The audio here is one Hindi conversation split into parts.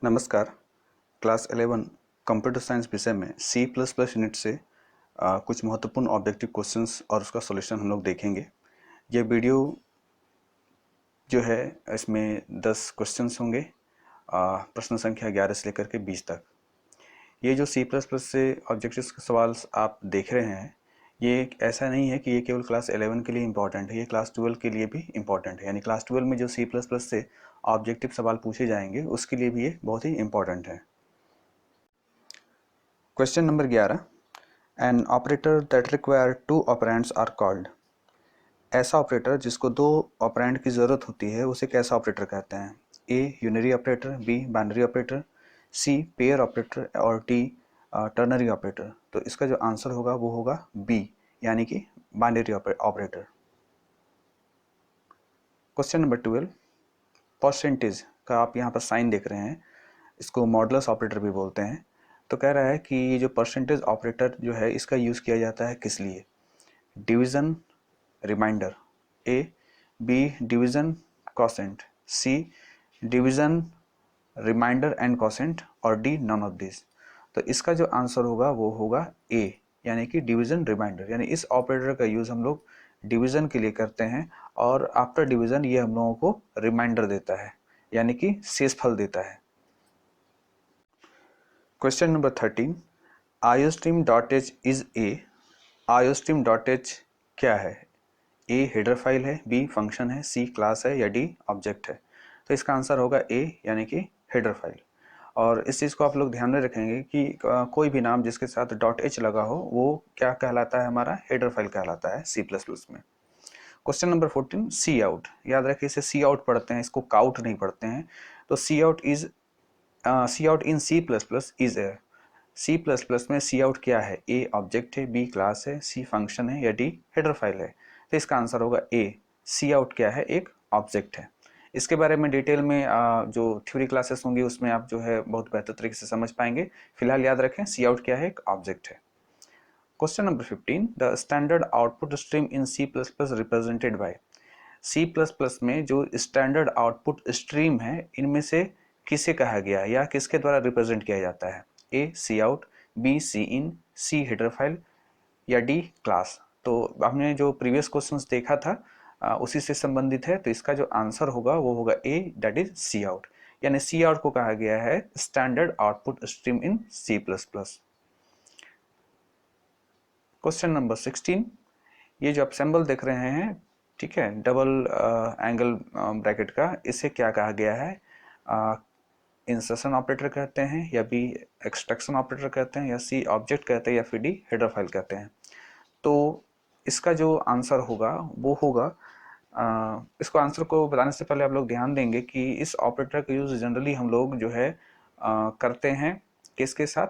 नमस्कार। क्लास 11 कंप्यूटर साइंस विषय में सी प्लस प्लस यूनिट से कुछ महत्वपूर्ण ऑब्जेक्टिव क्वेश्चंस और उसका सॉल्यूशन हम लोग देखेंगे। ये वीडियो जो है इसमें 10 क्वेश्चंस होंगे, प्रश्न संख्या 11 से लेकर के 20 तक। ये जो सी प्लस प्लस से ऑब्जेक्टिव के सवाल आप देख रहे हैं, ये ऐसा नहीं है कि ये केवल क्लास 11 के लिए इम्पॉर्टेंट है, ये क्लास 12 के लिए भी इम्पॉर्टेंट है। यानी क्लास 12 में जो सी प्लस प्लस से ऑब्जेक्टिव सवाल पूछे जाएंगे उसके लिए भी ये बहुत ही इम्पॉर्टेंट है। Question number 11, an operator that require two operands are called. ऐसा ऑपरेटर जिसको दो ऑपरेंड की ज़रूरत होती है उसे कैसा ऑपरेटर कहते हैं? A unary operator, B binary operator, C pair operator और डी टर्नरी ऑपरेटर। तो इसका जो आंसर होगा वो होगा बी, यानी कि binary operator. Question number 12, percentage का आप यहाँ पर साइन देख रहे हैं, इसको मॉडुलस ऑपरेटर भी बोलते हैं। तो कह रहा है कि ये जो परसेंटेज ऑपरेटर जो है इसका यूज़ किया जाता है किस लिए? Division, remainder, a b division quotient, c division remainder and quotient और डी नॉन ऑफ दिस। तो इसका जो आंसर होगा वो होगा ए, यानी कि डिवीज़न रिमाइंडर। यानी इस ऑपरेटर का यूज़ हम लोग डिवीज़न के लिए करते हैं और आफ्टर डिवीज़न ये हम लोगों को रिमाइंडर देता है, यानी कि शेषफल देता है। Question number 13, iostream.h is a. iostream.h क्या है? ए हेडर फाइल है, बी फंक्शन है, सी क्लास है या डी ऑब्जेक्ट है। तो इसका आंसर होगा ए, यानी कि हेडर फाइल। और इस चीज़ को आप लोग ध्यान में रखेंगे कि कोई भी नाम जिसके साथ .h लगा हो वो क्या कहलाता है? हमारा हेडर फाइल कहलाता है सी प्लस प्लस में। क्वेश्चन नंबर 14, सी आउट। याद रखिए इसे सी आउट पढ़ते हैं, इसको काउट नहीं पढ़ते हैं। तो C out in C plus plus is A. C plus plus में सी आउट क्या है? ए ऑब्जेक्ट है, बी क्लास है, सी फंक्शन है या डी हेडर फाइल है। तो इसका आंसर होगा ए, सी आउट क्या है? एक ऑब्जेक्ट है। इसके बारे में डिटेल में जो थ्योरी क्लासेस होंगी उसमें आप जो है बहुत बेहतर तरीके से समझ पाएंगे। फिलहाल याद रखें सी आउट क्या है? एक ऑब्जेक्ट है। Question number 15, the standard output stream in C plus plus represented by. C plus plus में जो स्टैंडर्ड आउटपुट स्ट्रीम है इनमें से किसे कहा गया या किसके द्वारा रिप्रेजेंट किया जाता है? ए सी आउट, बी सी इन, सी हेडर फाइल या डी क्लास। तो हमने जो प्रीवियस क्वेश्चंस देखा था उसी से संबंधित है। तो इसका जो आंसर होगा वो होगा ए, दैट इज सी आउट। यानी सी आउट को कहा गया है standard output stream in C plus plus. Question number 16, ये जो आप सिंबल देख रहे हैं, ठीक है, डबल एंगल ब्रैकेट का, इसे क्या कहा गया है? इंसर्शन ऑपरेटर कहते हैं या बी एक्सट्रैक्शन ऑपरेटर कहते हैं या सी ऑब्जेक्ट कहते हैं या फिर डी हेडर फाइल कहते हैं। तो इसका जो आंसर होगा वो होगा, इसको आंसर को बताने से पहले आप लोग ध्यान देंगे कि इस ऑपरेटर का यूज़ जनरली हम लोग जो है करते हैं किसके साथ?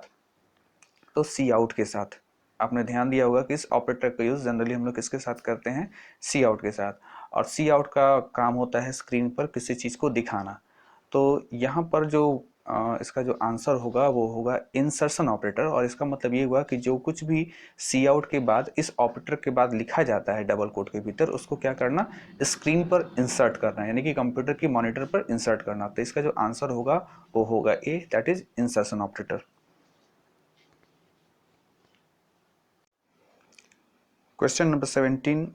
तो सी आउट के साथ। आपने ध्यान दिया होगा कि इस ऑपरेटर का यूज़ जनरली हम लोग किसके साथ करते हैं? सी आउट के साथ। और सी आउट का काम होता है स्क्रीन पर किसी चीज़ को दिखाना। तो यहाँ पर जो इसका जो आंसर होगा वो होगा इंसर्शन ऑपरेटर। और इसका मतलब ये हुआ कि जो कुछ भी सी आउट के बाद इस ऑपरेटर के बाद लिखा जाता है डबल कोट के भीतर, उसको क्या करना? स्क्रीन पर इंसर्ट करना, यानी कि कंप्यूटर की मॉनिटर पर इंसर्ट करना। तो इसका जो आंसर होगा वो होगा ए, that is insertion operator. Question number 17,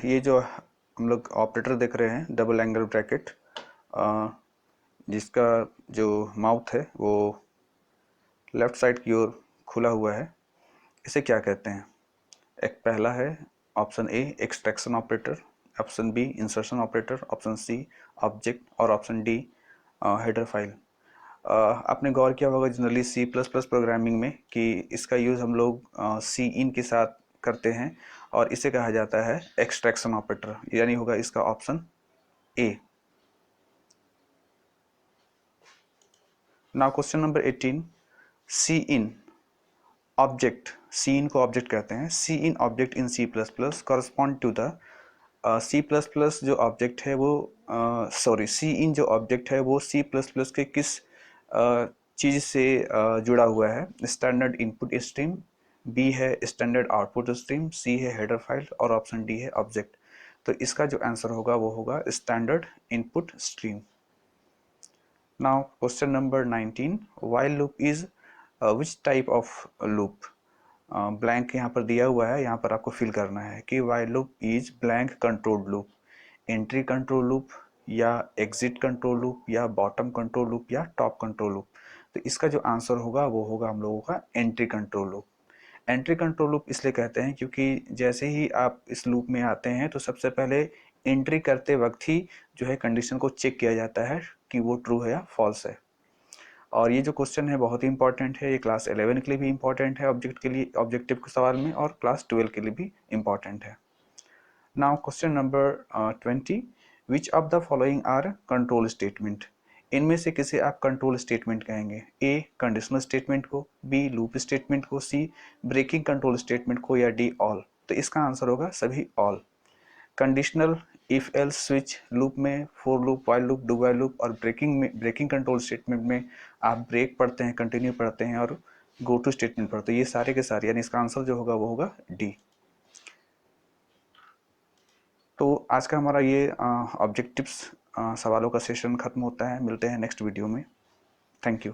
ये जो हम लोग ऑपरेटर देख रहे हैं डबल एंगल ब्रैकेट, जिसका जो माउथ है वो लेफ्ट साइड की ओर खुला हुआ है, इसे क्या कहते हैं? एक पहला है option a extraction operator, option b insertion operator, option c object और ऑप्शन डी हेडर फाइल। आपने गौर किया होगा generally C plus plus programming में कि इसका यूज़ हम लोग सी इन के साथ करते हैं और इसे कहा जाता है एक्सट्रैक्शन ऑपरेटर, यानी होगा इसका option A. Now question number 18, C in object, C in को ऑब्जेक्ट कहते हैं, C in object in C plus plus correspond to the C plus plus जो ऑब्जेक्ट है वो सी इन जो ऑब्जेक्ट है वो सी प्लस प्लस के किस चीज़ से जुड़ा हुआ है? स्टैंडर्ड इनपुट स्ट्रीम, बी है स्टैंडर्ड आउटपुट स्ट्रीम, सी है हेडर फाइल और ऑप्शन डी है ऑब्जेक्ट। तो इसका जो आंसर होगा वो होगा standard input stream. Now question number 19, while loop is which type of loop? Blank यहाँ पर दिया हुआ है, यहाँ पर आपको फिल करना है कि while loop is blank controlled loop, entry control loop या एग्जिट कंट्रोल लूप या बॉटम कंट्रोल लूप या टॉप कंट्रोल लूप। तो इसका जो आंसर होगा वो होगा हम लोगों का entry control loop. Entry control loop इसलिए कहते हैं क्योंकि जैसे ही आप इस लूप में आते हैं तो सबसे पहले एंट्री करते वक्त ही जो है कंडीशन को चेक किया जाता है कि वो ट्रू है या फॉल्स है। और ये जो क्वेश्चन है बहुत ही इंपॉर्टेंट है, ये क्लास 11 के लिए भी इंपॉर्टेंट है, ऑब्जेक्ट के लिए, ऑब्जेक्टिव के सवाल में, और क्लास 12 के लिए भी इंपॉर्टेंट है। Now question number 20, which of the following are control statement? इनमें से किसे आप कंट्रोल स्टेटमेंट कहेंगे? ए कंडीशनल स्टेटमेंट को, बी लूप स्टेटमेंट को, सी ब्रेकिंग कंट्रोल स्टेटमेंट को, या डी ऑल? तो इसका आंसर होगा सभी all. Conditional, if else, switch, loop में for loop, while loop, do while loop, और ब्रेकिंग में, ब्रेकिंग कंट्रोल स्टेटमेंट में आप ब्रेक पढ़ते हैं, कंटिन्यू पढ़ते हैं और गो टू स्टेटमेंट पढ़ते हैं। ये सारे के सारे, यानी इसका आंसर जो होगा वो होगा डी। तो आज का हमारा ये ऑब्जेक्टिव्स सवालों का सेशन खत्म होता है। मिलते हैं नेक्स्ट वीडियो में। Thank you.